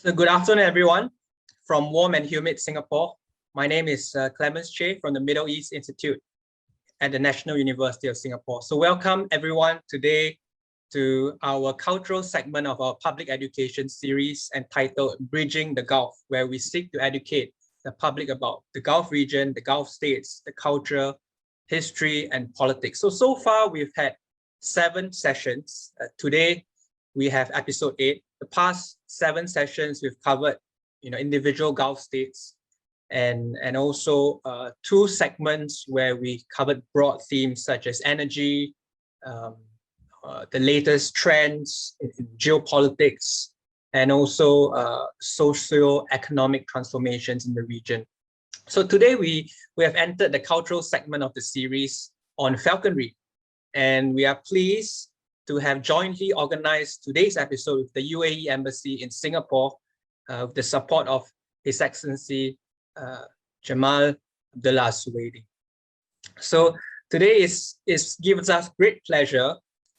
So good afternoon, everyone, from warm and humid Singapore. My name is Clemens Che from the Middle East Institute at the National University of Singapore. So welcome everyone today to our cultural segment of our public education series entitled Bridging the Gulf, where we seek to educate the public about the Gulf region, the Gulf states, the culture, history, and politics. So far we've had 7 sessions. Today we have episode 8. The past 7 sessions we've covered, individual Gulf states, and also 2 segments where we covered broad themes such as energy, the latest trends in geopolitics, and also socio-economic transformations in the region. So today we have entered the cultural segment of the series on falconry, and we are pleased to have jointly organized today's episode with the UAE Embassy in Singapore with the support of His Excellency Jamal Abdullah Suwaidi. So today gives us great pleasure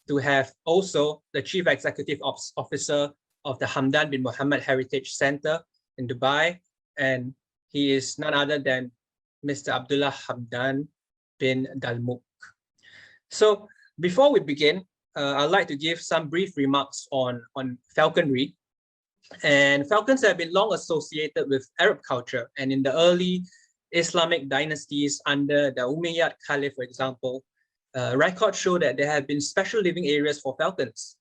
to have also the Chief Executive Officer of the Hamdan Bin Mohammed Heritage Center in Dubai, and he is none other than Mr. Abdullah Hamdan Bin Dalmook. So before we begin, I'd like to give some brief remarks on falconry. And falcons have been long associated with Arab culture, and in the early Islamic dynasties under the Umayyad Caliph, for example, records show that there have been special living areas for falcons.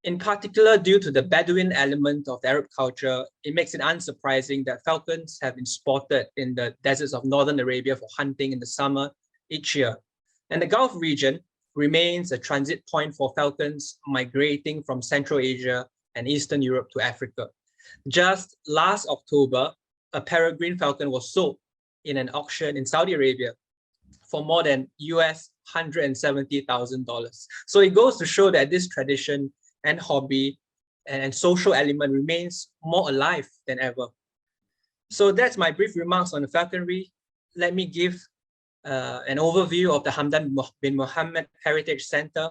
In particular, due to the Bedouin element of Arab culture, it makes it unsurprising that falcons have been spotted in the deserts of northern Arabia for hunting in the summer each year. And the Gulf region remains a transit point for falcons migrating from Central Asia and Eastern Europe to Africa. Just last October, a peregrine falcon was sold in an auction in Saudi Arabia for more than US $170,000. So it goes to show that this tradition and hobby and social element remains more alive than ever. So that's my brief remarks on the falconry. Let me give an overview of the Hamdan Bin Mohammed Heritage Center.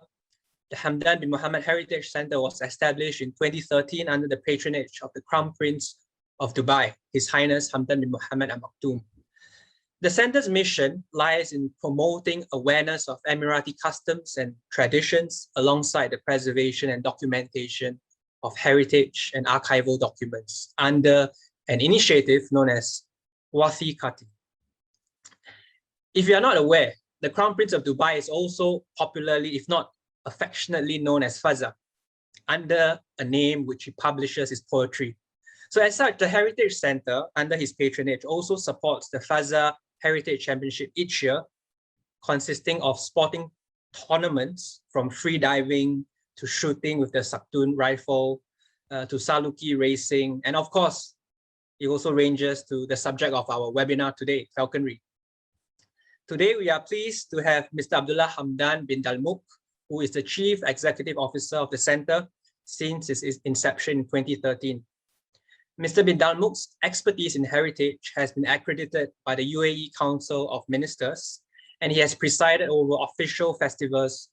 The Hamdan Bin Mohammed Heritage Center was established in 2013 under the patronage of the Crown Prince of Dubai, His Highness Hamdan Bin Mohammed Al Maktoum. The center's mission lies in promoting awareness of Emirati customs and traditions alongside the preservation and documentation of heritage and archival documents under an initiative known as Wathiqati. If you are not aware, the Crown Prince of Dubai is also popularly, if not affectionately, known as Fazza, under a name which he publishes his poetry. So as such, the Heritage Center, under his patronage, also supports the Fazza Heritage Championship each year, consisting of sporting tournaments from free diving to shooting with the Saktun rifle, to Saluki racing, and of course, it also ranges to the subject of our webinar today, falconry. Today, we are pleased to have Mr. Abdullah Hamdan Bin Dalmook, who is the Chief Executive Officer of the Center since its inception in 2013. Mr. Bin Dalmook's expertise in heritage has been accredited by the UAE Council of Ministers, and he has presided over official festivals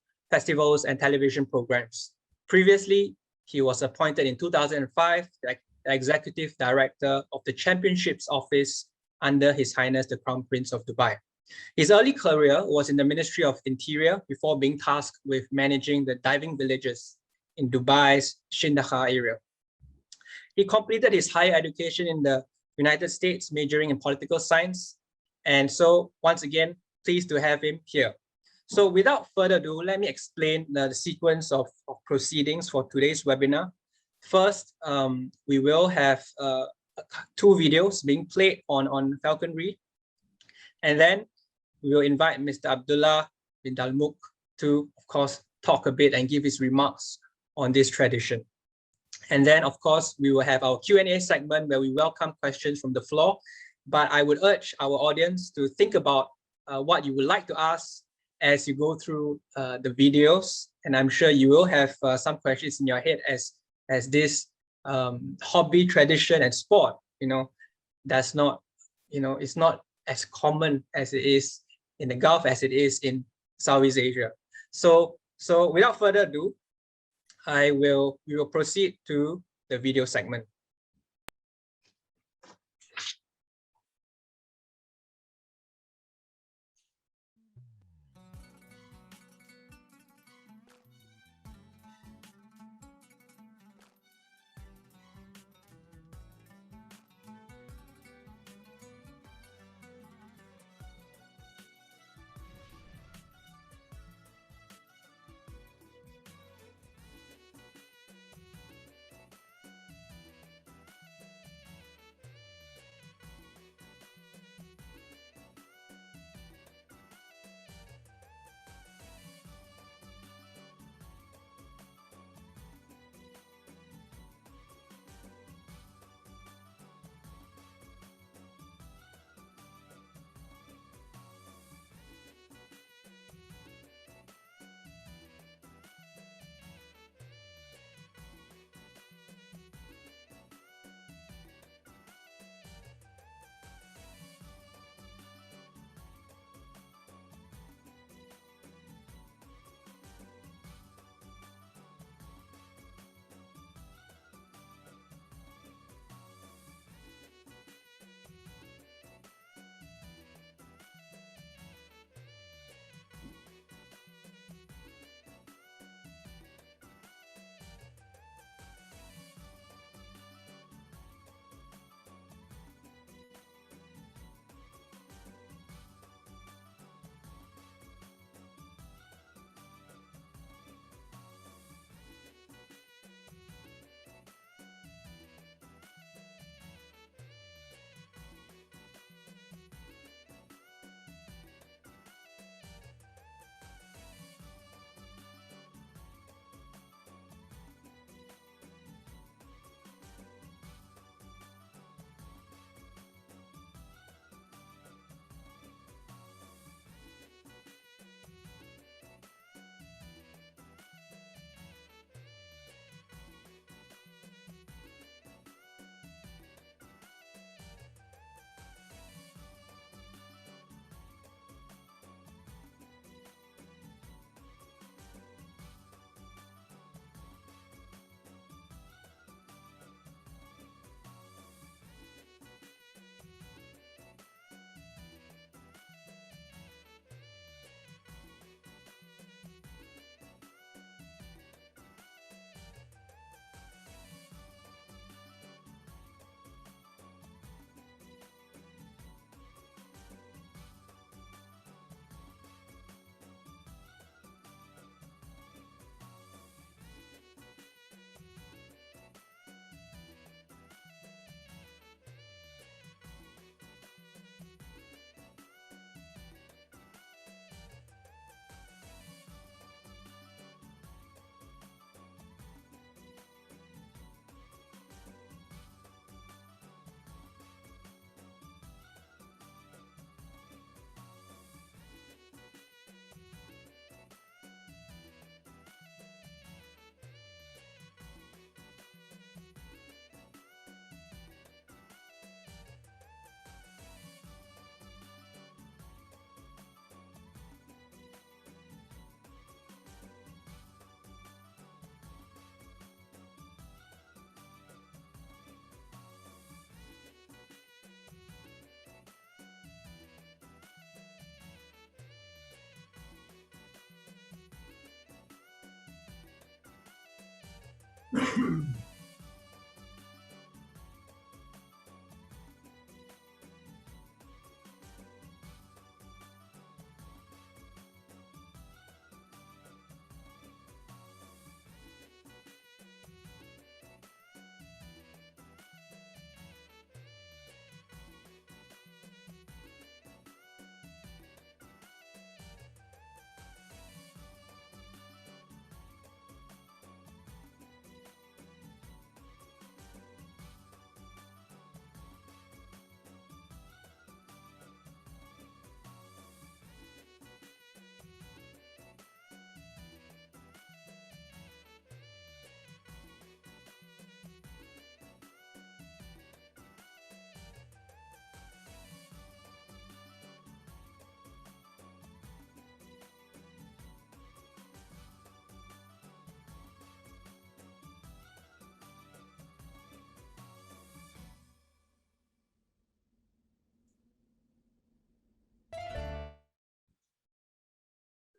and television programs. Previously, he was appointed in 2005 the Executive Director of the Championships Office under His Highness the Crown Prince of Dubai. His early career was in the Ministry of Interior before being tasked with managing the diving villages in Dubai's Shindagha area. He completed his higher education in the United States, majoring in political science. And so once again, pleased to have him here. So without further ado, let me explain the sequence of proceedings for today's webinar. First, we will have 2 videos being played on falconry. And then we will invite Mr. Abdullah Bin Dalmook to, of course, talk a bit and give his remarks on this tradition. And then, of course, we will have our Q&A segment where we welcome questions from the floor. But I would urge our audience to think about what you would like to ask as you go through the videos. And I'm sure you will have some questions in your head as this hobby, tradition, and sport, does not, it's not as common as it is in the Gulf as it is in Southeast Asia. So without further ado, we will proceed to the video segment.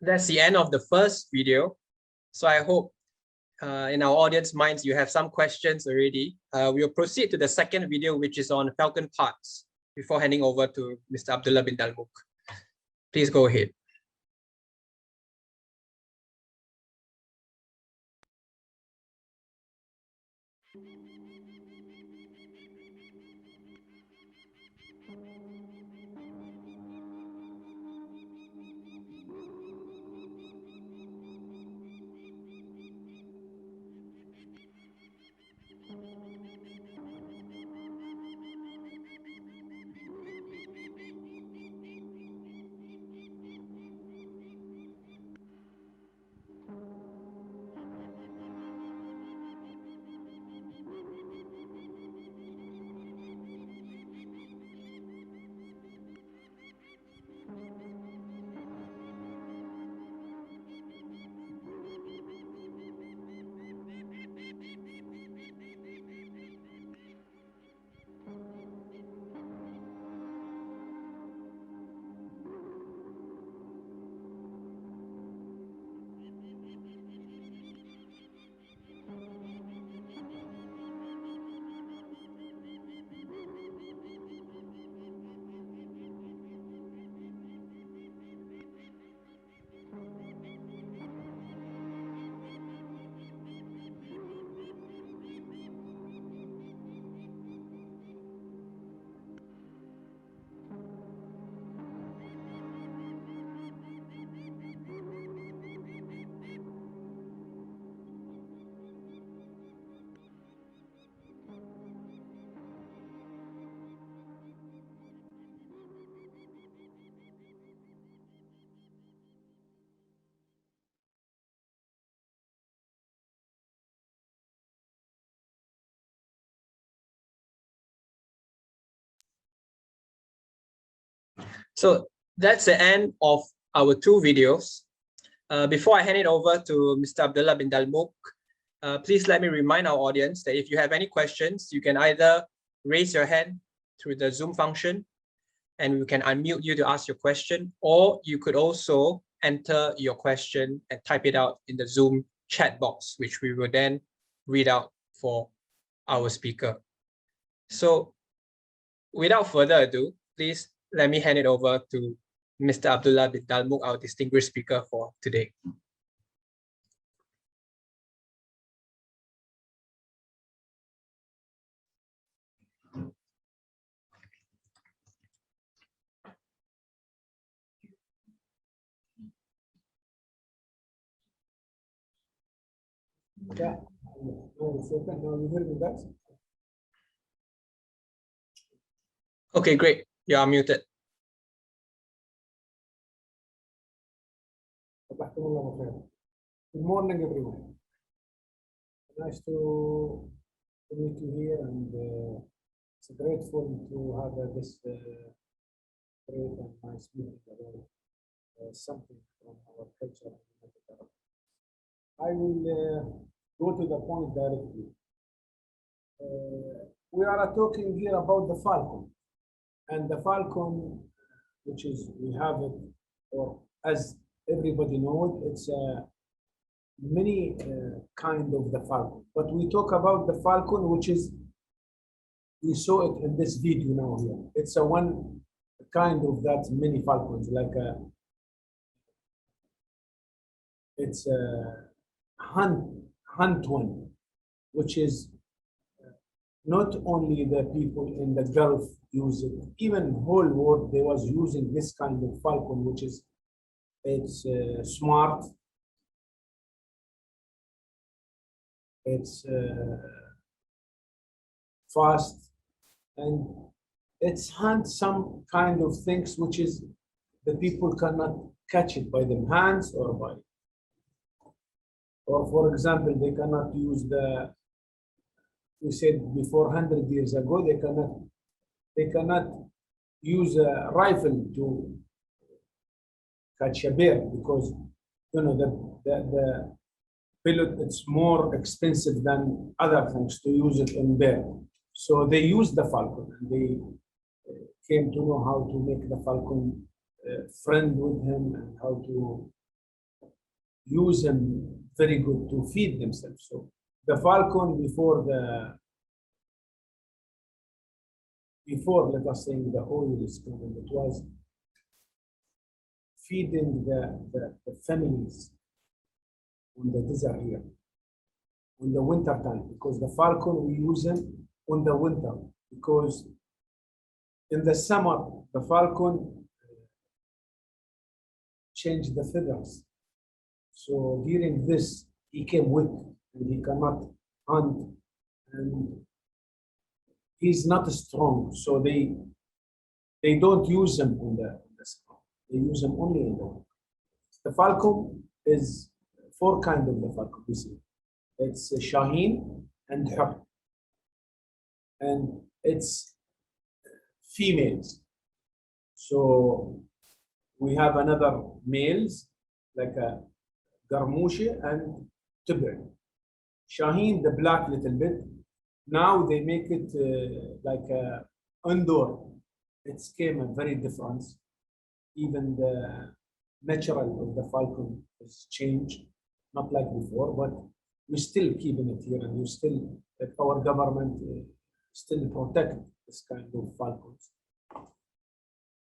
That's the end of the first video. So I hope in our audience minds, you have some questions already. We'll proceed to the second video, which is on falcon parts, before handing over to Mr. Abdullah Bin Dalmook. Please go ahead. So that's the end of our two videos. Before I hand it over to Mr. Abdullah Bin Dalmook, please let me remind our audience that if you have any questions, you can either raise your hand through the Zoom function and we can unmute you to ask your question, or you could also enter your question and type it out in the Zoom chat box, which we will then read out for our speaker. So without further ado, please let me hand it over to Mr. Abdullah Bin Dalmook, our distinguished speaker for today. Yeah, second, now you hear me, guys? Okay, great. You are muted. Good morning, everyone. Nice to meet you here, and it's grateful to have this great and nice meeting about something from our culture. I will go to the point directly. We are talking here about the falcon, and the falcon, which is, we have it, or as everybody knows, it's a many kind of the falcon, but we talk about the falcon, which is, we saw it in this video now here. It's a one kind of that mini falcons, like a, it's a hunt one, which is not only the people in the Gulf use it, even whole world they was using this kind of falcon, which is, it's smart, it's fast, and it's hunt some kind of things which is the people cannot catch it by their hands or by, or for example, they cannot use the, we said before 100 years ago, they cannot use a rifle to catch a bear because, you know, the pellet, it's more expensive than other things to use it in bear. So they use the falcon, and they came to know how to make the falcon friend with him and how to use him very good to feed themselves. So the falcon before let us say the oil is coming, it was feeding the families on the desert here, in the winter time, because the falcon we use them on the winter, because in the summer the falcon changed the feathers. So during this he came weak and he cannot hunt, and he's not strong. So they don't use him on the summer. They use him only in the winter. The falcon is four kinds of the falcon. You see, it's Shaheen and Hawk, and it's females. So we have another males like a Garmouche and Tibet. Shaheen, the black little bit. Now they make it like a indoor. It came a very different. Even the natural of the falcon has changed, not like before, but we're still keeping it here, and we still, our government still protect this kind of falcons.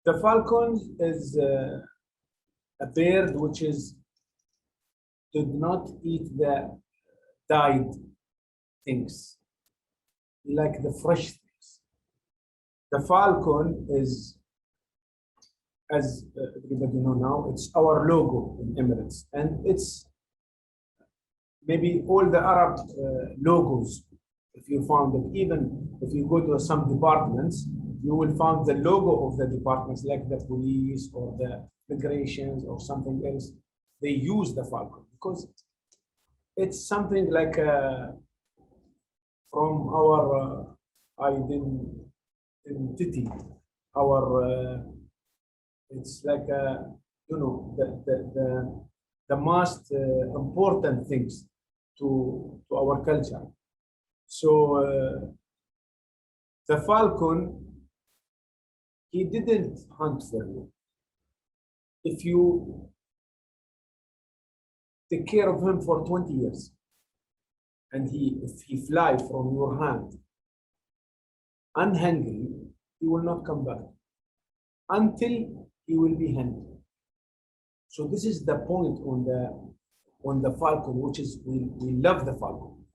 The falcon is a bird which is did not eat the dyed things, like the fresh things. The falcon is, as everybody know now, it's our logo in Emirates, and it's maybe all the Arab logos. If you found it, even if you go to some departments, you will find the logo of the departments, like the police or the migrations or something else. They use the falcon because it's something like from our identity, our it's like you know, the most important things to our culture. So the falcon, he didn't hunt for you. If you take care of him for 20 years, and if he fly from your hand unhungry, he will not come back until he will be hungry. So this is the point on the falcon, which is we love the falcon.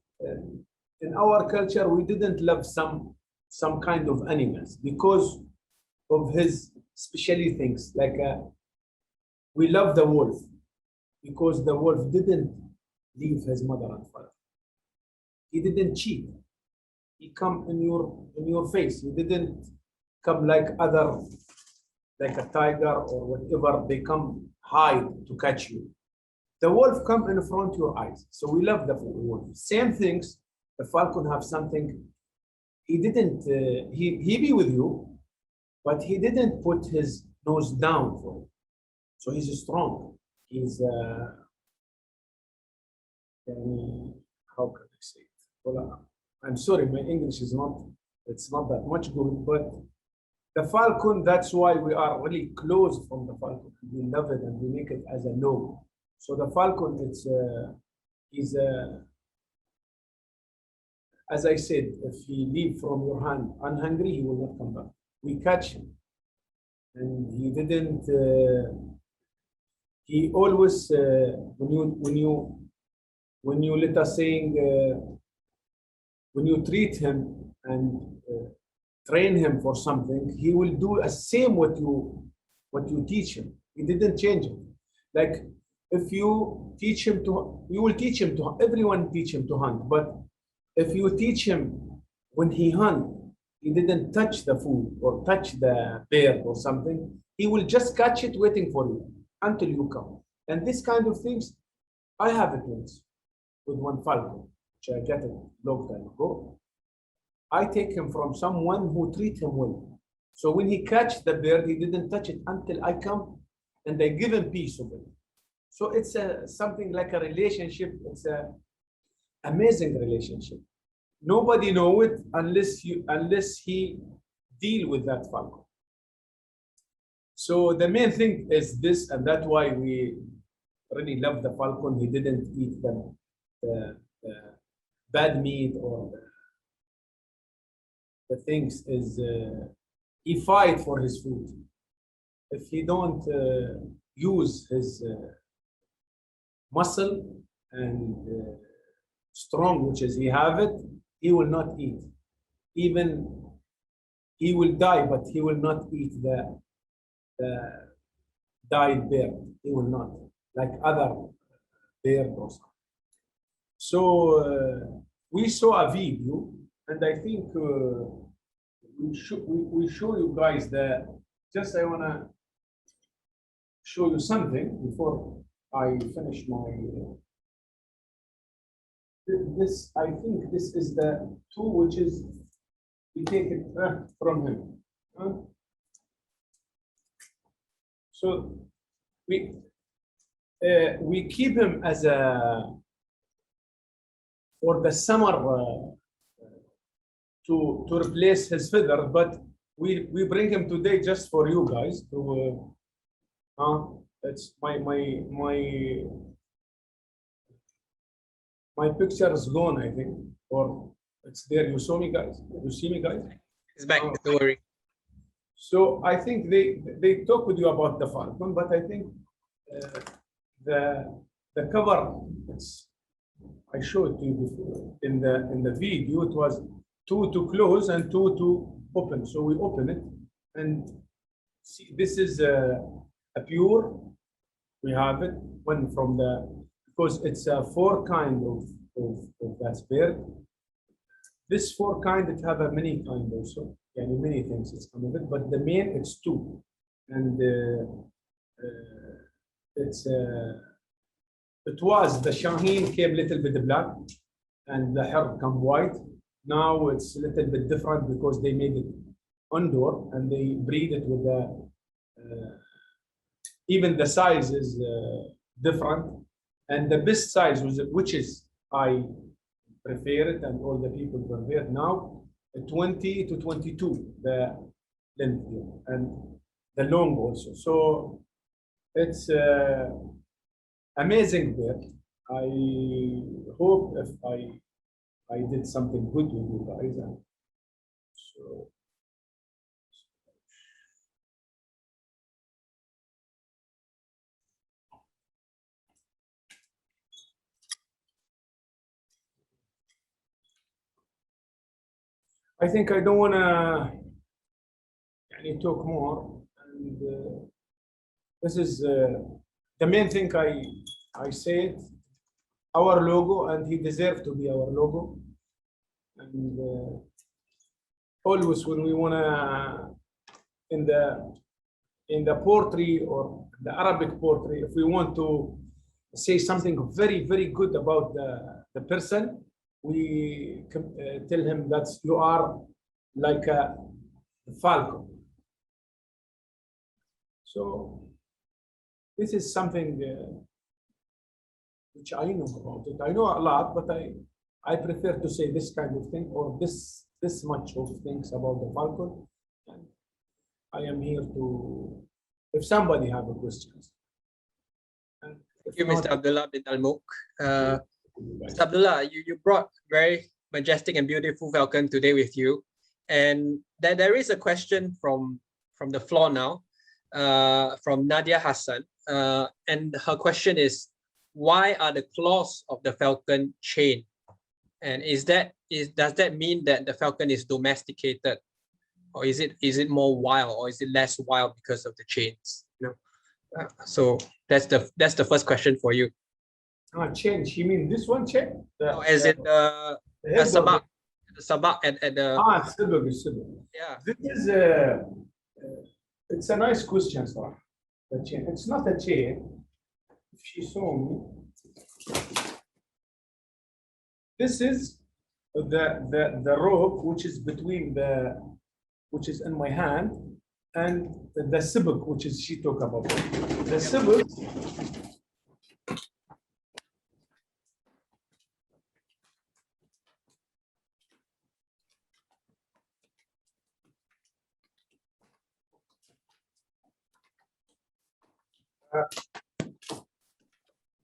In our culture, we didn't love some kind of animals because of his special things. Like we love the wolf because the wolf didn't leave his mother and father. He didn't cheat. He come in your face. He didn't come like other, like a tiger or whatever. They come hide to catch you. The wolf come in front of your eyes. So we love the wolf. Same things. The falcon have something. He didn't. He be with you, but he didn't put his nose down for you. So he's strong. He's how can I say it? Well, I'm sorry, my English is not. It's not that much good, but the falcon. That's why we are really close from the falcon. We love it and we make it as a logo. So the falcon, it's he's as I said, if he leave from your hand unhungry, he will not come back. We catch him, and he didn't. He always when you let us saying when you treat him and train him for something, he will do the same what you teach him. He didn't change it. Like if you teach him to, you will teach him to. Everyone teach him to hunt, but if you teach him when he hunt, he didn't touch the food or touch the bear or something. He will just catch it waiting for you until you come. And this kind of things, I have it once with one falcon, which I got a long time ago. I take him from someone who treat him well. So when he catch the bird, he didn't touch it until I come and I give him piece of it. So it's something like a relationship. It's a amazing relationship. Nobody know it unless he deal with that falcon. So the main thing is this, and that's why we really love the falcon. He didn't eat the bad meat or the things. Is he fight for his food. If he don't use his muscle and strong, which is he have it, he will not eat. Even he will die, but he will not eat the died bear. He will not, like other bear or something. So we saw a video, and I think we show you guys that. Just I wanna show you something before I finish my. This, I think this is the tool which is, we take it from him. So we keep him as a, for the summer to replace his feather, but we bring him today just for you guys to, it's my picture is gone, I think, or it's there. You saw me, guys. You see me, guys? It's back. Don't worry. So I think they talk with you about the falcon, but I think the cover, I showed it to you before in the video. It was 2 to close and 2 to open. So we open it and see. This is a pure. We have it one from the. Because it's 4 kind of that bird. This 4 kind, it have a many kind also. Yeah, many things it's come of it, but the main it's 2, and it was the Shaheen came little bit black, and the Herb come white. Now it's a little bit different because they made it indoor and they breed it with the even the size is different. And the best size was, which is I prefer it, and all the people prefer it now, 20 to 22, the length and the long also. So it's amazing bird. I hope if I did something good with you guys. And so. I think I don't want to talk more. And this is the main thing I said, our logo, and he deserved to be our logo. And always when we want to, in the poetry or the Arabic poetry, if we want to say something very, very good about the person, we tell him that you are like a falcon. So this is something which I know about it. I know a lot, but I prefer to say this kind of thing or this much of things about the falcon. And I am here to, if somebody have a question. Thank you, Mr. Abdullah Bin Dalmook. Mr. Abdullah, you brought very majestic and beautiful falcon today with you. And there is a question from the floor now, from Nadia Hassan. And her question is, why are the claws of the falcon chained? And does that mean that the falcon is domesticated? Or is it more wild, or is it less wild because of the chains? So that's the first question for you. Chain. You mean this one chain? As in the sabak, at the. Sabak. Yeah. This is it's a nice question, sir. The chain. It's not a chain. If she saw me, this is the rope which is which is in my hand, and the sabak, which is she talk about. The sabak.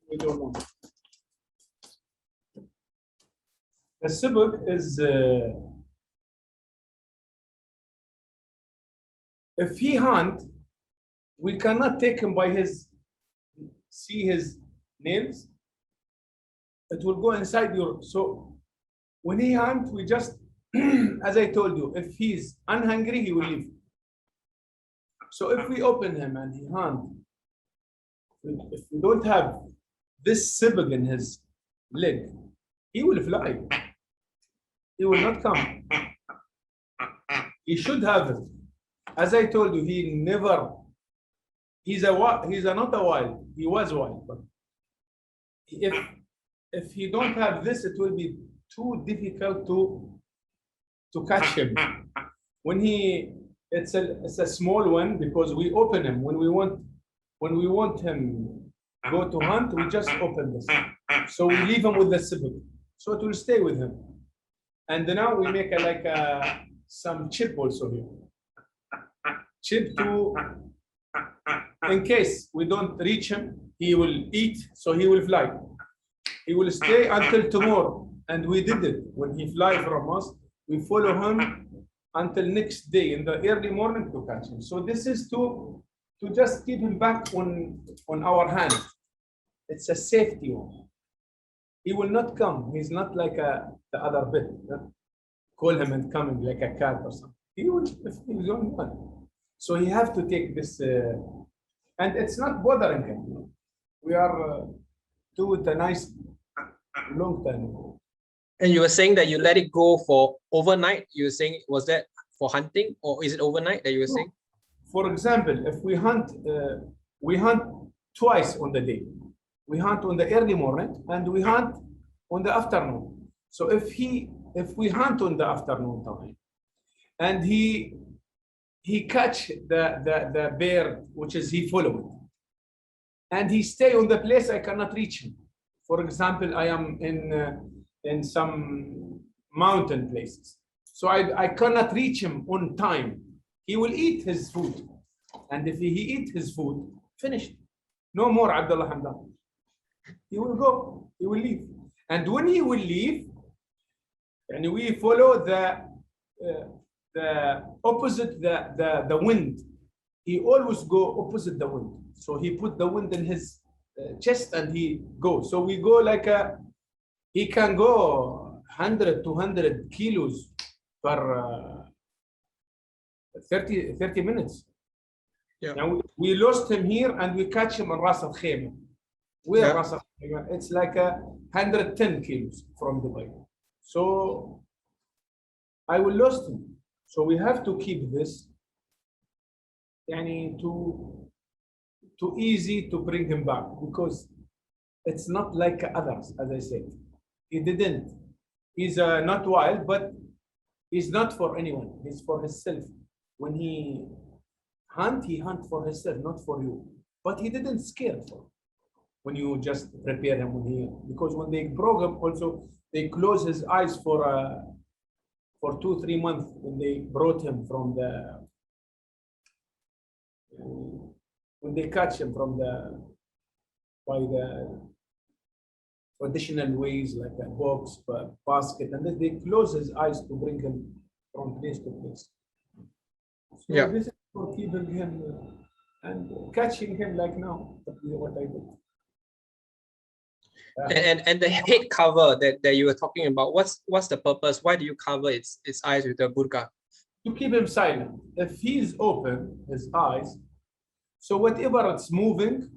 We don't know. The sabak is if he hunt, we cannot take him by see his nails. It will go inside your. So when he hunt, we just, as I told you, if he's unhungry, he will leave. So if we open him and he hunt, if we don't have this sabak in his leg, he will fly. He will not come. He should have it. As I told you, he's not a wild. He was wild, but if he don't have this, it will be too difficult to catch him. When it's a small one, because we open him when we want him go to hunt, we just open this. So we leave him with the sabak, so it will stay with him. And now we make some chip also here. Chip to, in case we don't reach him, he will eat, so he will fly. He will stay until tomorrow. And we did it. When he fly from us, we follow him until next day in the early morning to catch him. So this is to just keep him back on our hand. It's a safety one. He will not come. He's not like the other bit. Call him and coming like a cat or something. He will, if he's only one. So he have to take this, and it's not bothering him. We are doing a nice long time. And you were saying that you let it go for overnight. You were saying, was that for hunting, or is it overnight that you were saying? For example, if we hunt twice on the day. We hunt on the early morning and we hunt on the afternoon. So if we hunt on the afternoon time, and he catch the bear, which is he followed, and he stay on the place I cannot reach him. For example, I am in some mountain places, so I cannot reach him on time. He will eat his food, and if he eat his food, finished. No more Abdullah Hamdan. He will go. He will leave, and when he will leave, and we follow the opposite the wind. He always go opposite the wind. So he put the wind in his chest and he goes. So we go like he can go 100, 200 kilos per 30 minutes. Yeah. Now we lost him here and we catch him in Ras Al Khaimah. Where Yeah. Ras Al Khaimah? It's like 110 kilos from Dubai. So I will lose him. So we have to keep this, too easy to bring him back, because it's not like others, as I said. He didn't. He's not wild, but he's not for anyone. He's for himself. When he hunt for himself, not for you. But he didn't scare for when you just prepare him because when they broke him, also they close his eyes for 2-3 months when they brought him from when they catch him by the traditional ways, like a box, basket, and then they close his eyes to bring him from place to place. So Yeah. this is for keeping him and catching him like now, what I did. And the head cover that you were talking about, what's the purpose? Why do you cover its eyes with the burqa? To keep him silent. If he's open, his eyes, so whatever it's moving,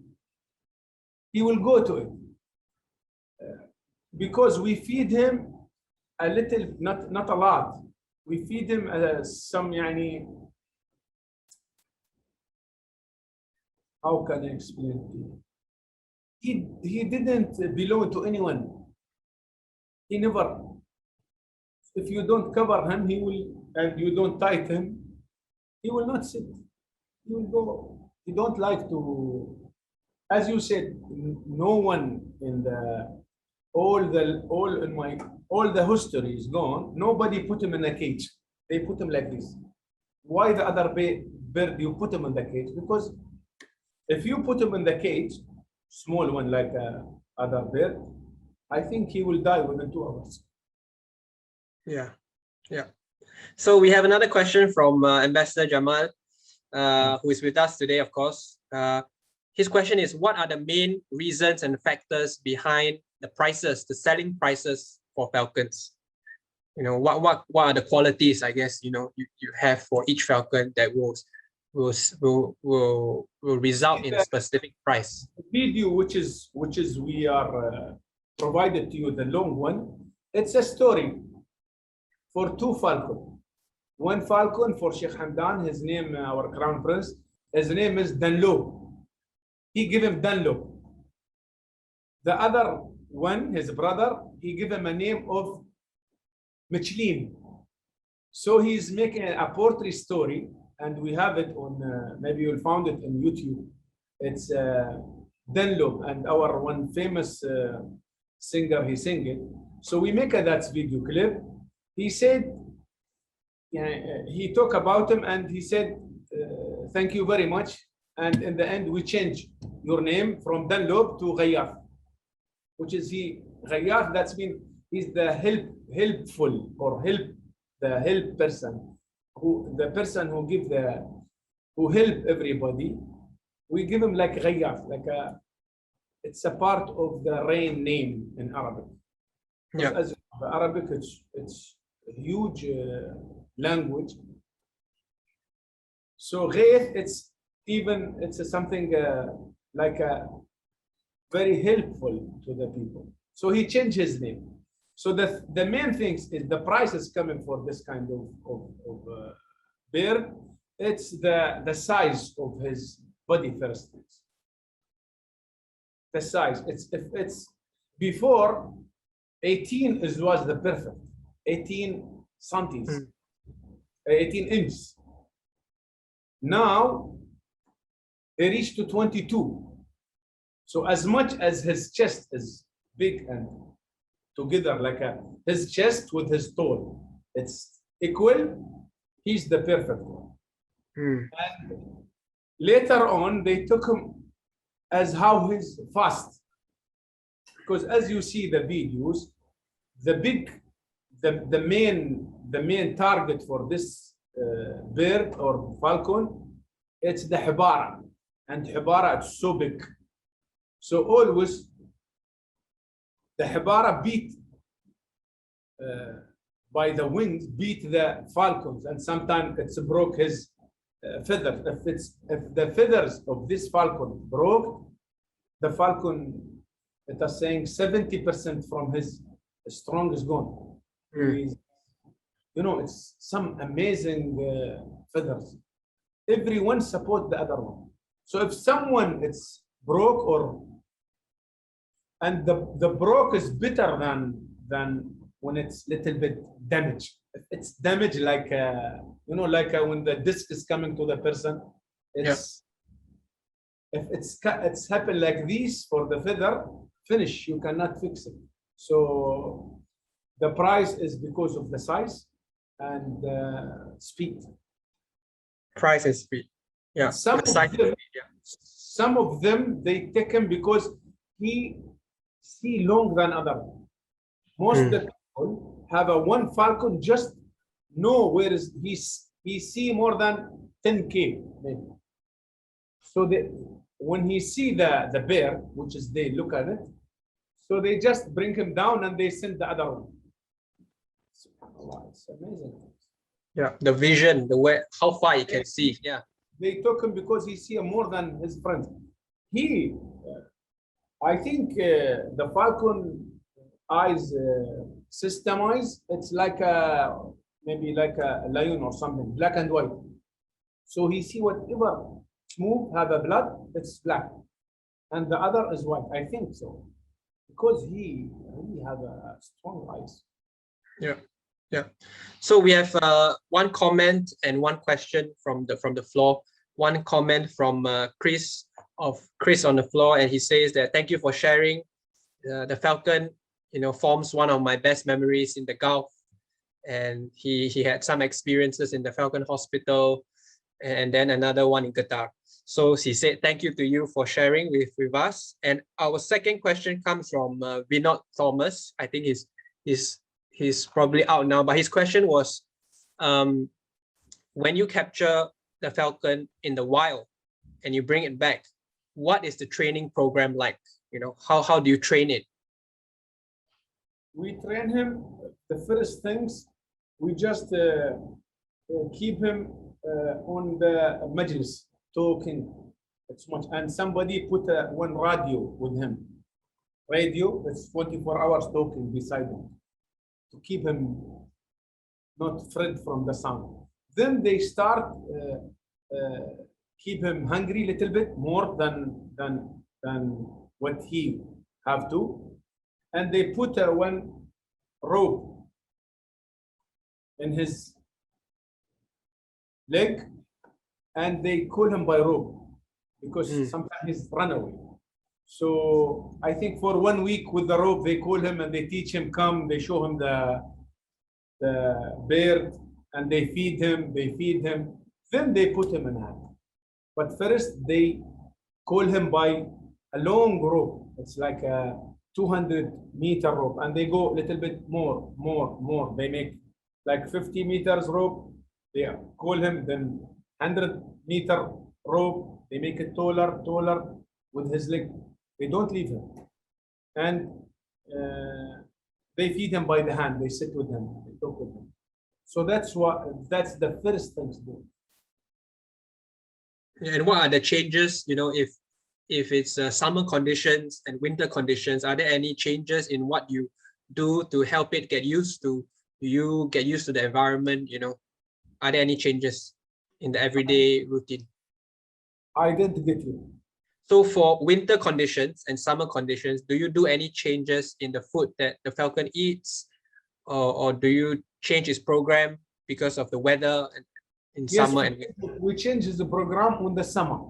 he will go to it. Because we feed him a little, not a lot. We feed him some, how can I explain to you? He didn't belong to anyone. He never. If you don't cover him, he will, and you don't tight him, he will not sit. He will go. He don't like to, as you said, no one in the all the history is gone. Nobody put him in a cage. They put him like this. Why the other bird you put him in the cage? Because if you put him in the cage, small one like other bird, I think he will die within 2 hours. Yeah, yeah. So we have another question from Ambassador Jamal, who is with us today, of course. His question is, what are the main reasons and factors behind the prices, the selling prices for falcons? You know, what are the qualities, I guess, you have for each falcon that will result in a specific price? The video which is we are provided to you, the long one, it's a story for 2 falcons. One falcon for Sheikh Hamdan, his name, our crown prince, his name is Dalmook. He gave him Dalmook. The other one, his brother, he gave him a name of Michelin. So he's making a portrait story, and we have it on, maybe you'll find it on YouTube. It's Dalmook, and our one famous singer, he sang it. So we make that video clip. He said, he talked about him, and he said, thank you very much. And in the end, we change your name from Dalmook to Ghayyaf, which is Ghayyaf, that's mean he's the helpful, or the help person, the person who help everybody. We give him like Ghayyaf, like it's a part of the rain name in Arabic. Yeah. As Arabic, it's a huge language. So Ghayth, it's something like a very helpful to the people. So he changed his name. So the main thing is the price is coming for this kind of bird. It's the size of his body first. The size. If it's before 18 was the perfect. 18 centimeters. 18 inches. Now they reached to 22. So as much as his chest is big and together like his chest with his toe, it's equal, he's the perfect one. And later on, they took him as how he's fast. Because as you see the videos, the main target for this bird or falcon, it's the hibara. And hibara, it's so big. So always the hibara beat by the wind, beat the falcons, and sometimes it's broke his feather. If the feathers of this falcon broke, the falcon, it is saying 70% from his strong is gone. It's some amazing feathers. Everyone support the other one. So if someone it's broke and the broke is better than when it's little bit damaged. If it's damaged like when the disc is coming to the person, if it's happened like this for the feather, finish, you cannot fix it. So the price is because of the size and speed. Price and speed. Yeah. Some of them they take him because he see long than other. Most of the people have a one falcon, just know where is he see more than 10K maybe. So when he see the bear, which is they look at it, so they just bring him down and they send the other one. It's amazing. Yeah, the vision, the way, how far he can see. Yeah. They took him because he see more than his friends. I think the falcon eyes systemized. It's like maybe like a lion or something, black and white. So he see whatever smooth have a blood, it's black, and the other is white. I think so, because he really have a strong eyes. Yeah. Yeah. So we have one comment and one question from the floor. One comment from Chris on the floor, and he says that thank you for sharing. The falcon, forms one of my best memories in the Gulf, and he had some experiences in the Falcon Hospital, and then another one in Qatar. So he said thank you to you for sharing with us. And our second question comes from Vinod Thomas. I think he's probably out now, but his question was, when you capture the falcon in the wild and you bring it back, what is the training program like? How do you train it? We train him. The first things, we just keep him on the majlis talking. It's much, and somebody put one radio with him. Radio, it's 24 hours talking beside him to keep him not afraid from the sun. Then they start keep him hungry a little bit more than what he have to, and they put one rope in his leg, and they call him by rope because sometimes he's run away. So I think for 1 week with the rope, they call him and they teach him come. They show him the bird and they feed him. Then they put him in hand. But first they call him by a long rope. It's like a 200-meter rope, and they go a little bit more. They make like 50 meters rope. They call him, then 100-meter rope. They make it taller with his leg. They don't leave him, and they feed him by the hand. They sit with him. They talk with him. So that's the first thing to do. And what are the changes? If it's summer conditions and winter conditions, are there any changes in what you do to help it get used to? Do you get used to the environment? Are there any changes in the everyday routine? I didn't get you. So for winter conditions and summer conditions, do you do any changes in the food that the falcon eats, or do you change its program because of the weather in summer and winter? We change the program in the summer.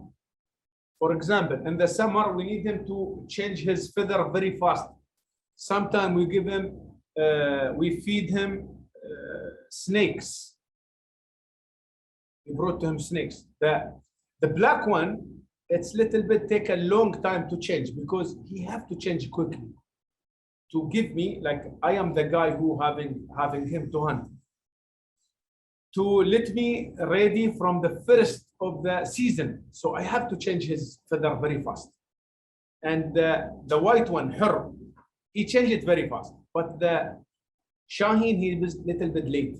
For example, in the summer, we need him to change his feather very fast. Sometimes we give him, we feed him snakes. We brought to him snakes. The black one, it's little bit take a long time to change because he have to change quickly to give me, like I am the guy who having him to hunt, to let me ready from the first of the season. So I have to change his feather very fast. And the white one, her, he changed it very fast. But the Shaheen, he was little bit late.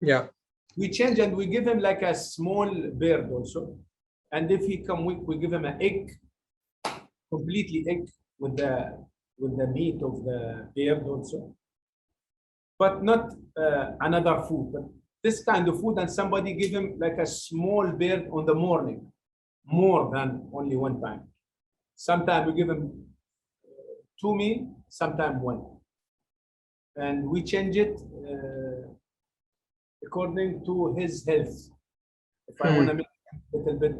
Yeah. We change and we give him like a small bird also. And if he come weak, we give him an egg, completely egg with the meat of the bird also. But not another food, but this kind of food, and somebody give him like a small bird on the morning, more than only one time. Sometimes we give him 2 meals, sometimes 1. And we change it according to his health. If I want to make a little bit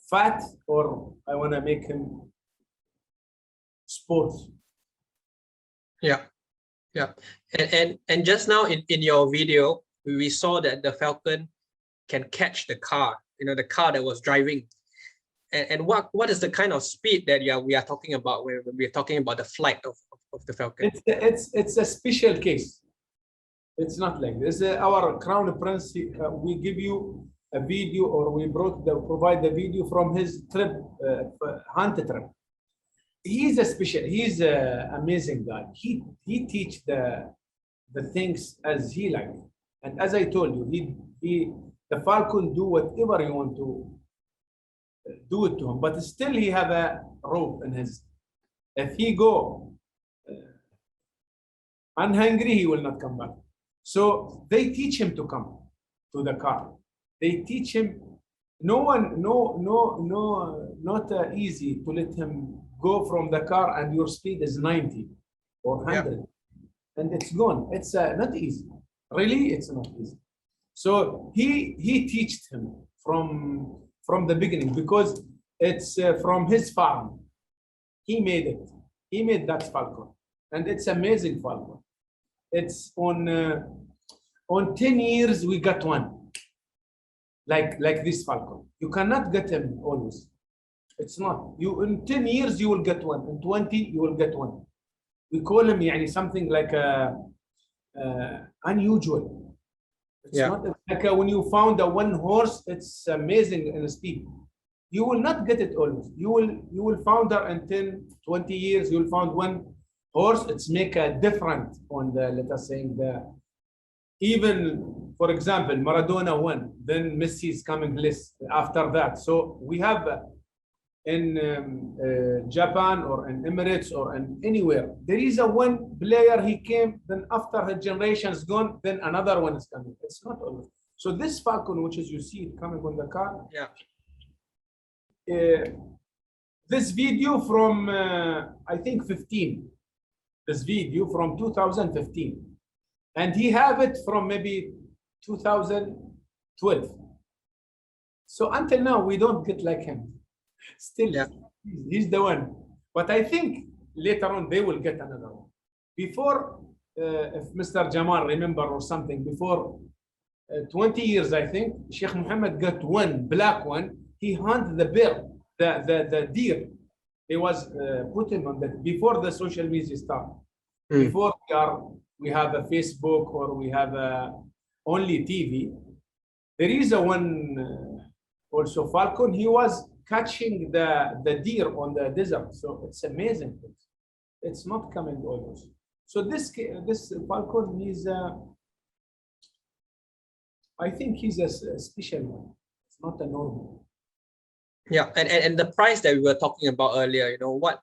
fat, or I want to make him sports. Yeah. Yeah. And just now in your video, we saw that the falcon can catch the car, the car that was driving. And what is the kind of speed that we are talking about when we're talking about the flight of the Falcon? It's a special case. It's not like this. Our Crown Prince, we give you a video, or we provide the video from his trip, hunt trip. He's a special. He's an amazing guy. He teach the things as he like, and as I told you, the Falcon do whatever you want to do it to him, but still he have a rope in his. If he go unhungry, he will not come back. So they teach him to come to the car. They teach him. Not easy to let him go from the car and your speed is 90 or 100, and it's gone. It's not easy. Really, it's not easy. So he taught him from the beginning, because it's from his farm. He made it. He made that Falcon, and it's amazing Falcon. It's on 10 years we got one like this Falcon. You cannot get him always. It's not. You in 10 years you will get one. In 20 you will get one. We call him something like unusual. It's not like when you found a one horse. It's amazing in speed. You will not get it always. You will found her in 10, 20 years. You will found one horse. It's make a difference on the, let us say, even, for example, Maradona won, then Messi is coming list after that. So we have in Japan or in Emirates or in anywhere, there is a one player, he came, then after his generation is gone, then another one is coming. It's not always. So this Falcon, which is you see it coming on the car. This video from, I think 15. This video from 2015. And he have it from maybe 2012. So until now, we don't get like him. Still, he's the one. But I think later on, they will get another one. Before, if Mr. Jamal remember or something, before 20 years, I think, Sheikh Mohammed got one, black one. He hunted the bear, the deer. He was put him on that before the social media started. Before we have a Facebook or we have only TV. There is a one also Falcon. He was catching the deer on the desert. So it's amazing. It's not coming always. So this Falcon is, I think he's a special one. It's not a normal. Yeah, and the price that we were talking about earlier, what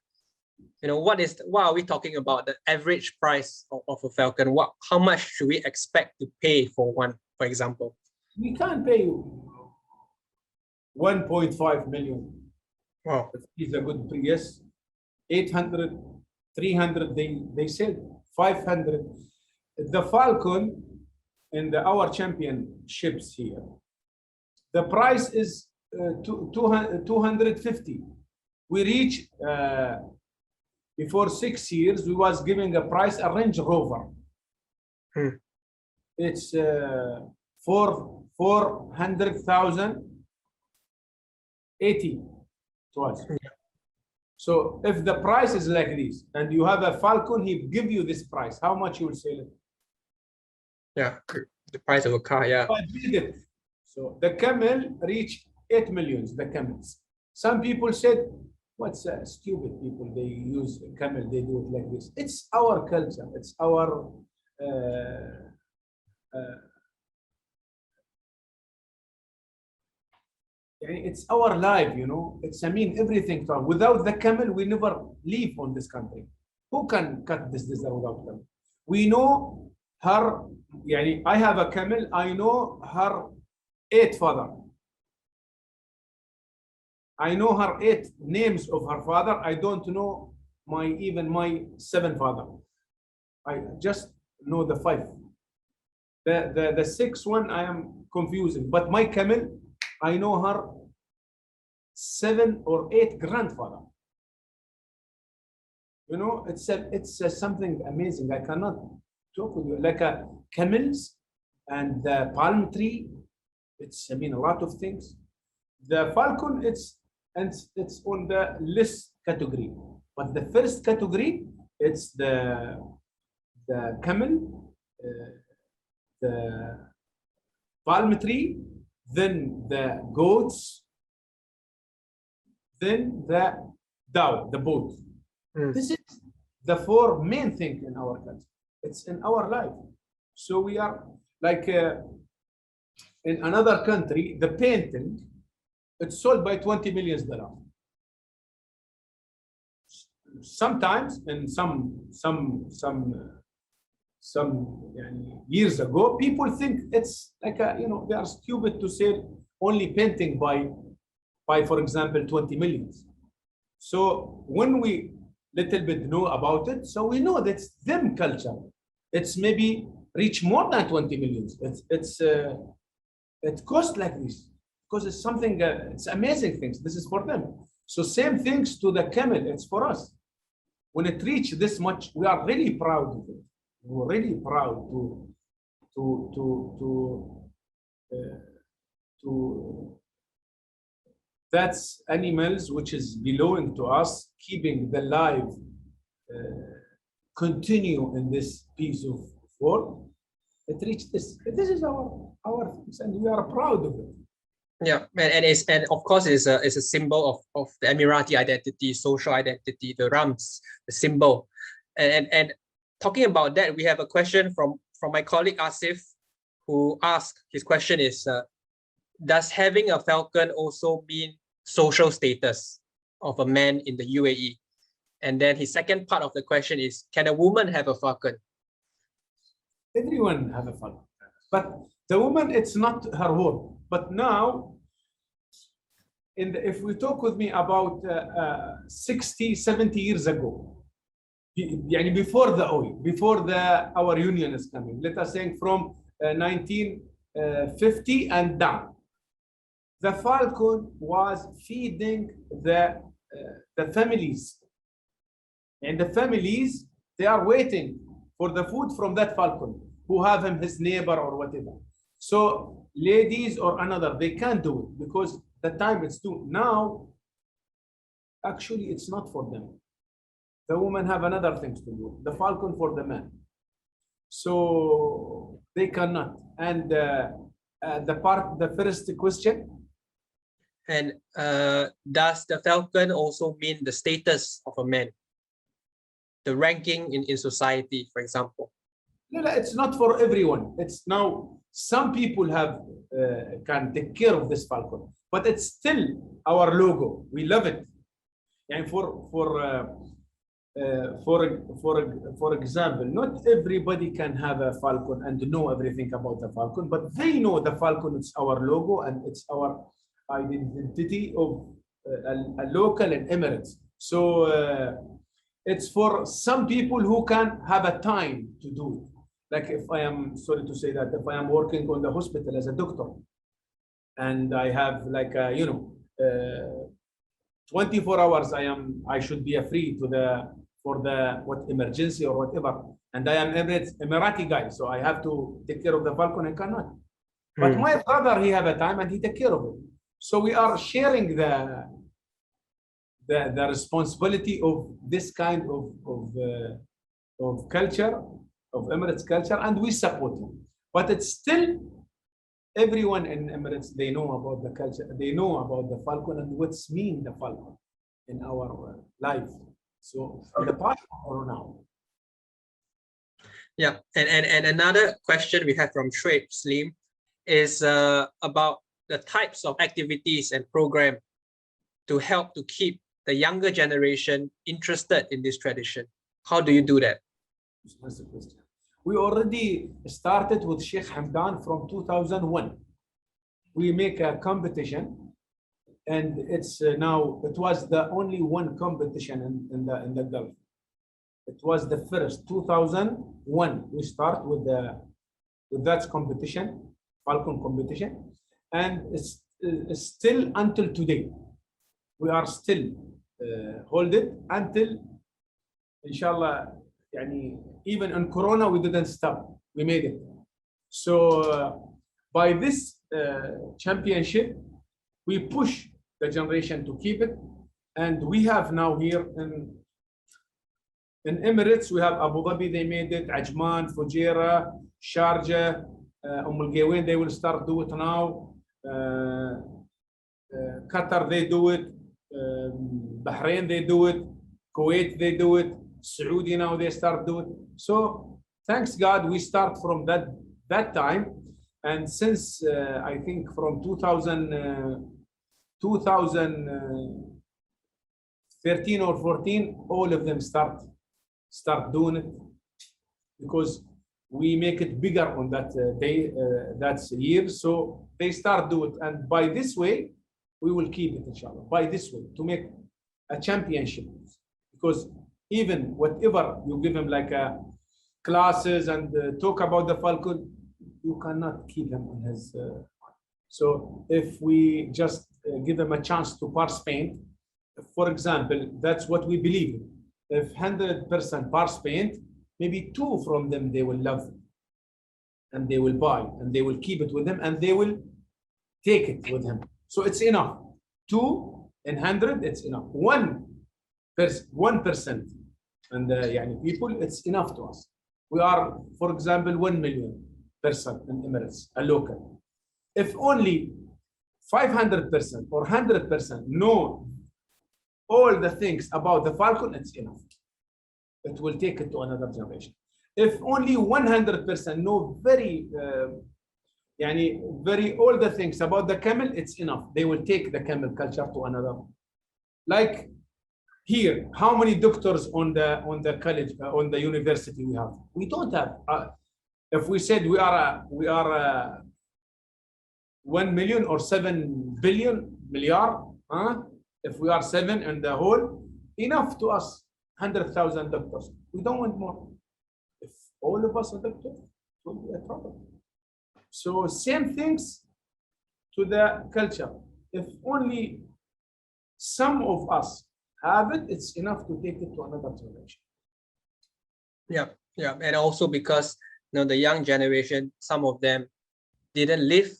are we talking about? The average price of a Falcon? How much should we expect to pay for one, for example? We can't pay 1.5 million. Wow. It's a good price. 800, 300, they said 500. The Falcon in our championships here, the price is 250. We reach before 6 years, we was giving a price, a Range Rover. It's 400,000, 80 it was. So if the price is like this, and you have a Falcon, he give you this price, how much you will sell it? Yeah, the price of a car, yeah. So the camel reached 8 million, the camels. Some people said, what's stupid people, they use camel, they do it like this. It's our culture, it's our it's our life, it's, everything. Without the camel, we never live on this country. Who can cut this desert without camel? We know her, I have a camel, I know her 8 father. I know her 8 names of her father. I don't know even my 7 father. I just know the 5. The 6th one I am confusing. But my camel, I know her 7 or 8 grandfather. It's something amazing. I cannot talk with you like camels and the palm tree. It's a lot of things. The Falcon, it's and it's on the list category. But the first category, it's the camel, the palm tree, then the goats, then the dhow, the boat. This is the four main things in our country. It's in our life. So we are like in another country, the painting, it's sold by $20 million. Sometimes, in some years ago, people think it's like they are stupid to sell only painting by for example 20 million. So when we little bit know about it, so we know that's them culture. It's maybe reach more than 20 million. It costs like this because it's something. It's amazing things. This is for them. So same things to the camel. It's for us. When it reaches this much, we are really proud of it. We're really proud to that's animals which is belonging to us, keeping the life continue in this piece of world. It reached this. This is our things, and we are proud of it. Yeah, and of course it's a symbol of the Emirati identity, social identity, the rams, the symbol, and talking about that, we have a question from my colleague Asif, who asked, his question is, does having a falcon also mean social status of a man in the UAE? And then his second part of the question is, can a woman have a falcon? Everyone have a falcon, but the woman, it's not her word. But now, if we talk with me about 60, 70 years ago, before the oil, before our union is coming, let us say from 1950 and down, the falcon was feeding the families, and the families, they are waiting for the food from that falcon, who have him his neighbor or whatever. So ladies or another, they can't do it because the time it's due. Now, actually, it's not for them. The women have another things to do. The falcon for the man. So they cannot. And the first question. And does the falcon also mean the status of a man? The ranking in society, for example? No, it's not for everyone. It's now some people can take care of this falcon, but it's still our logo. We love it. And for example, not everybody can have a falcon and know everything about the falcon, but they know the falcon. It's our logo and it's our identity of a local and Emirates. So it's for some people who can have a time to do it. Like if I am, sorry to say that, if I am working on the hospital as a doctor, and I have like 24 hours, I should be free for the emergency or whatever, and I am Emirati guy, so I have to take care of the falcon. I cannot. But my brother, he have a time and he take care of it. So we are sharing the responsibility of this kind of culture, of Emirates culture, and we support it. But it's still, everyone in Emirates, they know about the culture, they know about the falcon and what's mean the falcon in our life. So in the past or now. Yeah, and another question we have from Shuaib Slim is about the types of activities and program to help to keep the younger generation interested in this tradition. How do you do that? That's the question. We already started with Sheikh Hamdan from 2001. We make a competition, and it's now, it was the only one competition in the Gulf. It was the first, 2001. We start with that competition, Falcon competition, and it's still until today. We are still hold it until, inshallah, even in Corona, we didn't stop. We made it. So by this championship, we push the generation to keep it. And we have now here in Emirates, we have Abu Dhabi, they made it, Ajman, Fujairah, Sharjah, Al Gawain, they will start do it now. Qatar, they do it. Bahrain, they do it. Kuwait, they do it. Saudi now they start do it. So thanks God, we start from that time. And since I think from 2013 or 14, all of them start doing it, because we make it bigger on that day, that year. So they start do it, and by this way, we will keep it, inshallah. By this way, to make a championship, because even whatever you give him like classes and talk about the falcon, you cannot keep him in his. So if we just give him a chance to participate, for example, that's what we believe in. If 100% participate, maybe 2 from them they will love it, and they will buy, and they will keep it with them, and they will take it with him. So it's enough. 2 in 100, it's enough. 1%, and people, it's enough to us. We are, for example, 1 million person in Emirates, a local. If only 500% or 100% know all the things about the falcon, it's enough. It will take it to another generation. If only 100% know very all the things about the camel, it's enough. They will take the camel culture to another. Like here, how many doctors on the college, on the university we have? We don't have. If we said we are 1 million or 7 billion milliard, if we are 7 in the whole, enough to us, 100,000 doctors. We don't want more. If all of us are doctors, it will be a problem. So same things to the culture. If only some of us have it, it's enough to take it to another generation. Yeah, and also because the young generation, some of them didn't live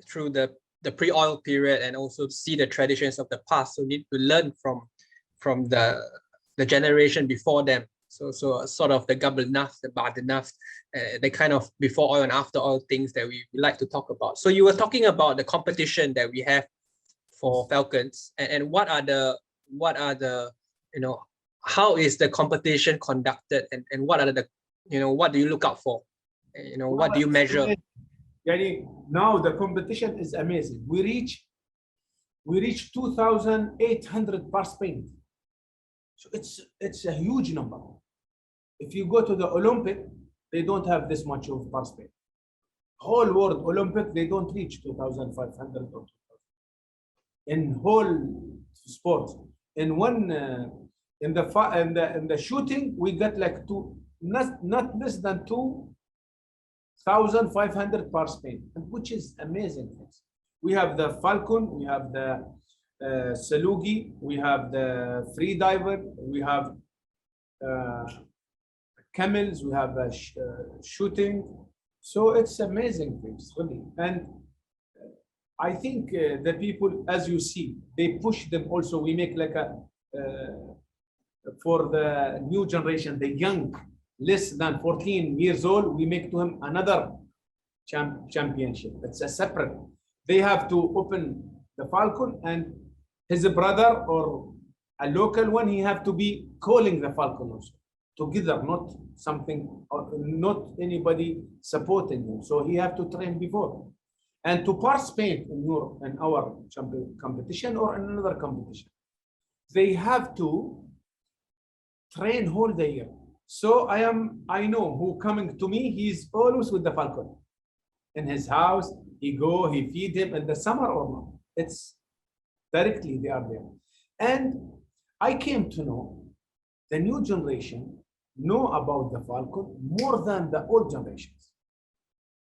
through the pre-oil period and also see the traditions of the past, so need to learn from the generation before them. So sort of the qabl nafs, the ba'd nafs, the kind of before oil and after oil things that we like to talk about. So you were talking about the competition that we have for falcons, and what are the how is the competition conducted, and what are the what do you look out for? What do you measure? Now the competition is amazing. We reach 2,800 participants. So it's a huge number. If you go to the Olympic, they don't have this much of participants. Whole world Olympic, they don't reach 2,500 or 2,000. In whole sport, in one in the shooting, we get like not less than 2,500 participants, which is amazing. We have the falcon, we have the salugi, we have the free diver, we have camels, we have shooting. So it's amazing things, really. And I think the people, as you see, they push them also. We make like a for the new generation, the young, less than 14 years old, we make to him another championship. It's a separate. They have to open the falcon, and his brother or a local one, he have to be calling the falcon also together, not something, not anybody supporting him. So he have to train before, and to participate in our competition or in another competition, they have to train whole the year. So I know who coming to me, he's always with the falcon in his house. He feed him in the summer or not. It's directly they are there. And I came to know the new generation know about the falcon more than the old generations.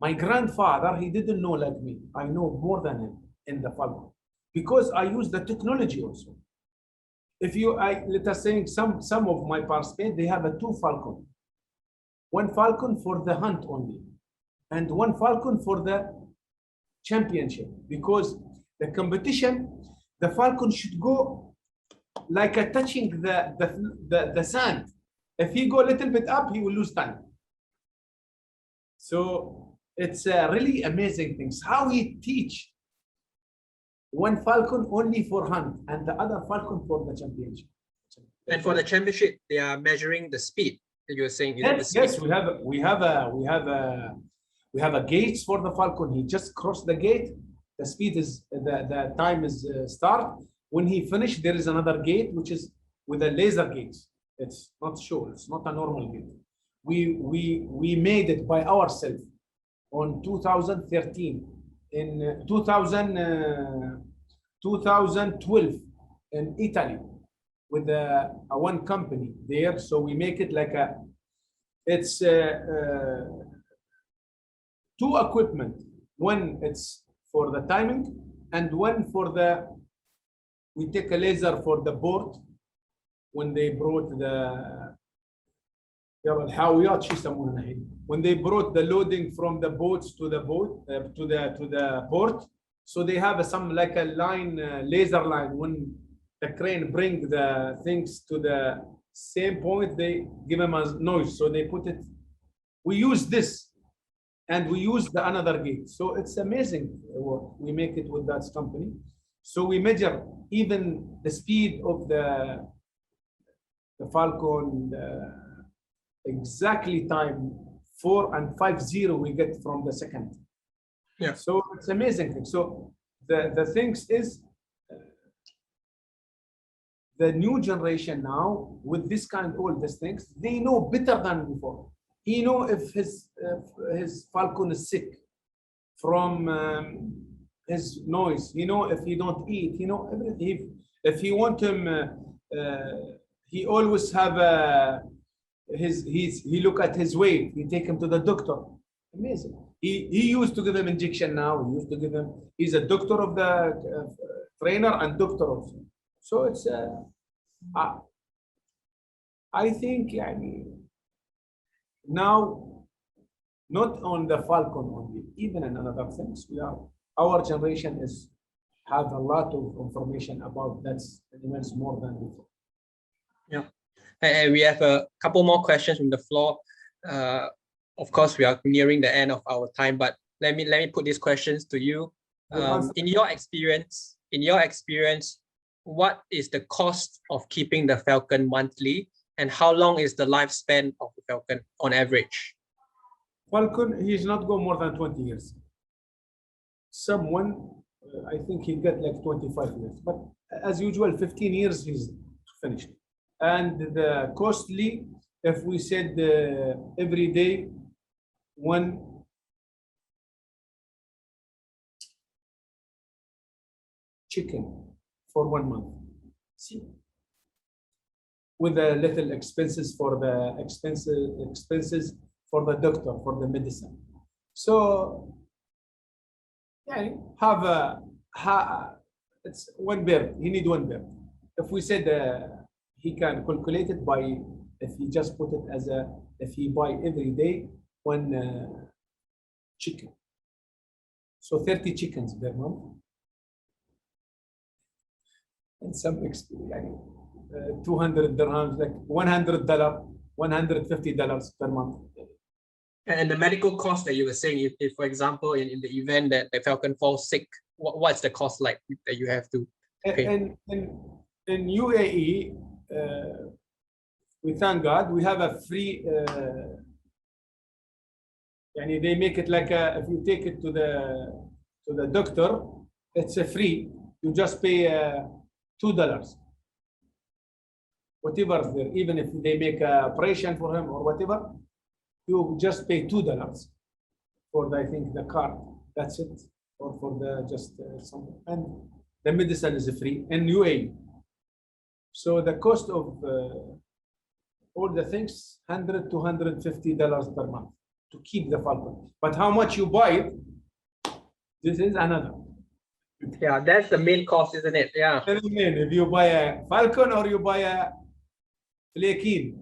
My grandfather, he didn't know like me. I know more than him in the falcon because I use the technology also. If let us say some of my participants, they have a 2 falcon. 1 falcon for the hunt only, and 1 falcon for the championship, because the competition, the falcon should go like a touching the sand. If he go a little bit up, he will lose time. So it's really amazing things. How he teach one falcon only for hunt and the other falcon for the championship. And for the championship, they are measuring the speed that you were saying. Yes, we have a gates for the falcon. He just crossed the gate. The speed is the time is start. When he finished, there is another gate which is with a laser gate. It's not sure. It's not a normal gate. We made it by ourselves on 2013 in 2012 in Italy with a one company there. So we make it like it's two equipment. One it's for the timing and one for we take a laser for the board when they brought when they brought the loading from the boats to the boat to the port. So they have some like a line, laser line. When the crane bring the things to the same point, they give them a noise. So they put it. We use this, and we use the another gate. So it's amazing work. We make it with that company. So we measure even the speed of the falcon, exactly time 4 and 50 we get from the second. Yeah. So it's amazing thing. So the things is the new generation now with this kind of all these things, they know better than before. He know if his falcon is sick from his noise. You know if he don't eat. You know everything. If he want him, he always have he look at his weight. He take him to the doctor. Amazing. He used to give him injection now. He used to give him. He's a doctor of the trainer and doctor also. So it's I think now not on the falcon only, even in other things. Our generation have a lot of information about that animals more than before. Yeah, and we have a couple more questions from the floor. Of course, we are nearing the end of our time, but let me put these questions to you. In your experience, what is the cost of keeping the falcon monthly, and how long is the lifespan of the falcon on average? Falcon, he's not go more than 20 years. Someone, I think he get like 25 years, but as usual, 15 years he's finished. And the costly, if we said every day, one chicken for 1 month. See, with a little expenses for the expenses for the doctor, for the medicine. So yeah, it's one bird. He need one bird. If we said he can calculate it by, if he just put it as if he buy every day one chicken. So 30 chickens per month. And some 200 dirhams, like $100, $150 per month. And the medical cost that you were saying, if for example, in the event that the falcon falls sick, what's the cost like that you have to pay? In UAE, we thank God, we have a free, they make it like if you take it to the doctor, it's a free. You just pay $2. Whatever, even if they make an operation for him or whatever, you just pay $2 for I think the card. That's it, or for the just something. And the medicine is free in UAE. So the cost of all the things, $100 to $150 per month to keep the falcon. But how much you buy it, this is another. Yeah, that's the main cost, isn't it? Yeah. If you buy a falcon or you buy a flakin,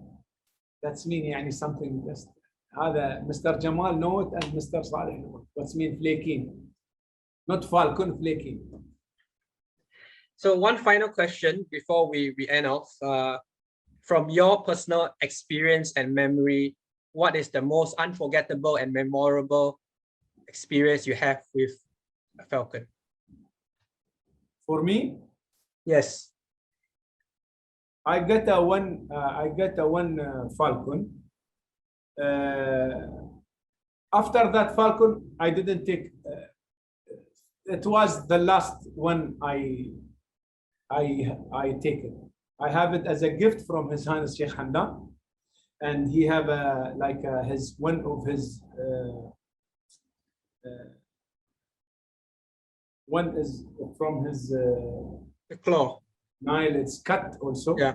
that's mean something just. هذا Mr. Jamal know it and Mr. Saleh know it. What's mean flakin? Not falcon, flakin. So one final question before we end off. From your personal experience and memory, what is the most unforgettable and memorable experience you have with a falcon? For me, yes, I get a one falcon. After that falcon, I didn't take. It was the last one I take it. I have it as a gift from His Highness Sheikh Hamdan, and he have his one of his one is from his the claw. Nile. It's cut also. Yeah.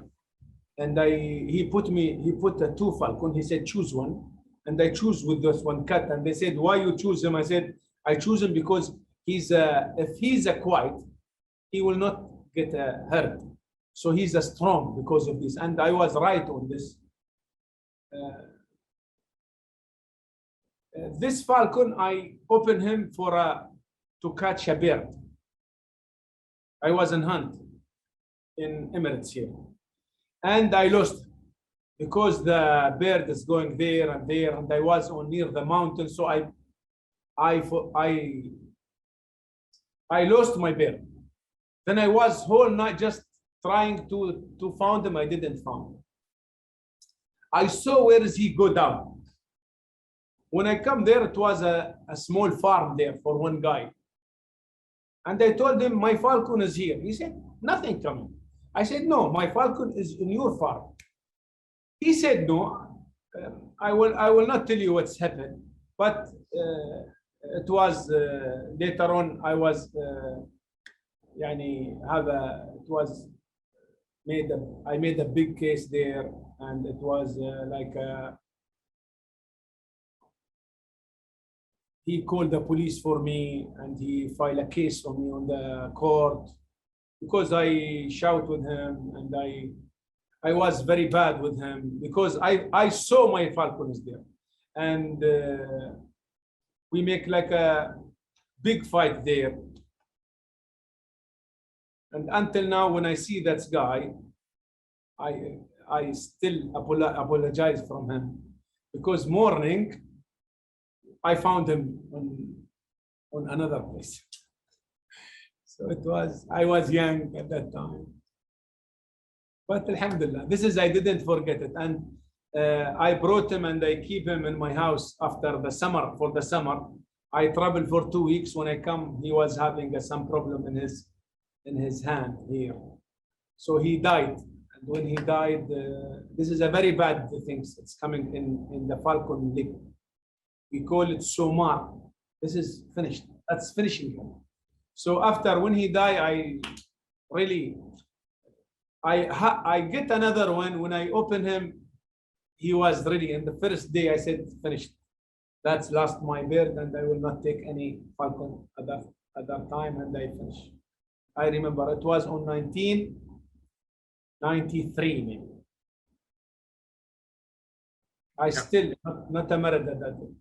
And he put a two falcon. He said choose one, and I choose with this one cut. And they said, why you choose him? I said I choose him because he's if he's a quiet, he will not get hurt. So he's a strong because of this, and I was right on this. This falcon, I opened him to catch a bird. I was in hunt in Emirates here, and I lost because the bird is going there, and I was near the mountain, so I lost my bird. Then I was whole night just trying to find him. I didn't find him. I saw where is he go down. When I come there, it was a small farm there for one guy. And I told him, my falcon is here. He said, nothing coming. I said, no, my falcon is in your farm. He said, no, I will not tell you what's happened. But it was later on, I was I made a big case there, and it was he called the police for me, and he filed a case on me on the court because I shout with him, and I was very bad with him because I saw my falcon is there, and we make like a big fight there. And until now, when I see that guy, I still apologize from him because morning I found him on another place. So I was young at that time. But alhamdulillah, I didn't forget it. And I brought him and I keep him in my house after the summer. For the summer, I traveled for 2 weeks. When I come, he was having some problem in his hand here. So he died. And when he died, this is a very bad thing. It's coming in the falcon leg. We call it somar. This is finished. That's finishing him. So after when he died, I get another one. When I open him, he was ready. And the first day I said, finished. That's last my bird, and I will not take any falcon at that time, and I finished. I remember it was on 1993, maybe. I still not married at that time.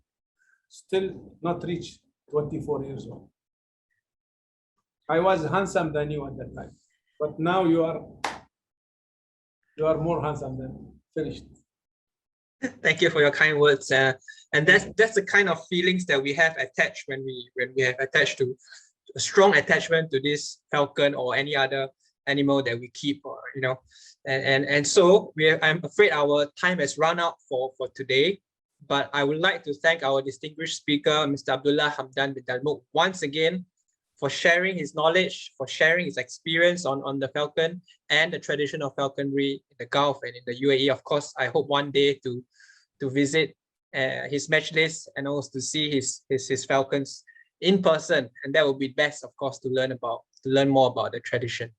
Still not reached 24 years old. I was handsome than you at that time, but now you are more handsome than finished. Thank you for your kind words, and that's the kind of feelings that we have attached when we have attached to a strong attachment to this falcon or any other animal that we keep, or and so I'm afraid our time has run out for today. But I would like to thank our distinguished speaker, Mr. Abdullah Hamdan Bin Dalmook, once again for sharing his knowledge, for sharing his experience on the falcon and the tradition of falconry in the Gulf and in the UAE. Of course, I hope one day to visit his majlis and also to see his falcons in person, and that would be best, of course, to learn more about the tradition.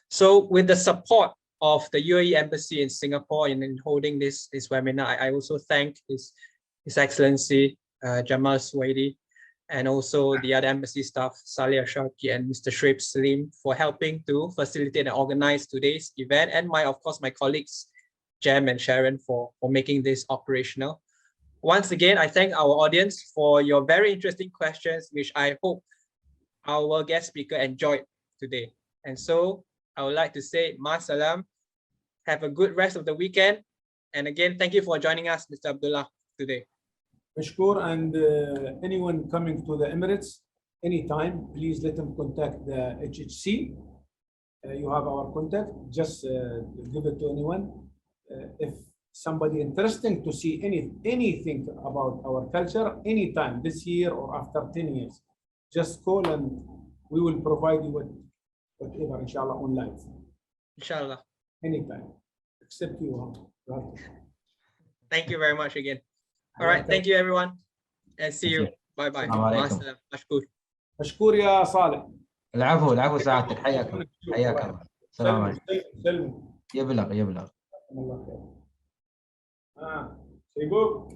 So, with the support of the UAE Embassy in Singapore in holding this webinar, I also thank His Excellency Jamal Suwaidi, and also the other embassy staff, Salih Ashaki and Mr. Shuaib Salim, for helping to facilitate and organize today's event, and of course my colleagues Jem and Sharon for making this operational. Once again, I thank our audience for your very interesting questions, which I hope our guest speaker enjoyed today. And so I would like to say ma salam. Have a good rest of the weekend. And again, thank you for joining us, Mr. Abdullah, today. Mashkoor, and anyone coming to the Emirates anytime, please let them contact the HHC. You have our contact. Just give it to anyone. If somebody interesting to see anything about our culture, anytime this year or after 10 years, just call and we will provide you with whatever, inshallah, on live. Inshallah. Anytime, except you. Thank you very much again. All right, thank you everyone, and see you. Bye bye. مشكور. مشكور يا صالح. العفو سعادتك، حياكم الله. السلام عليكم. سلم. يبلغ. الله خير. سيبوك.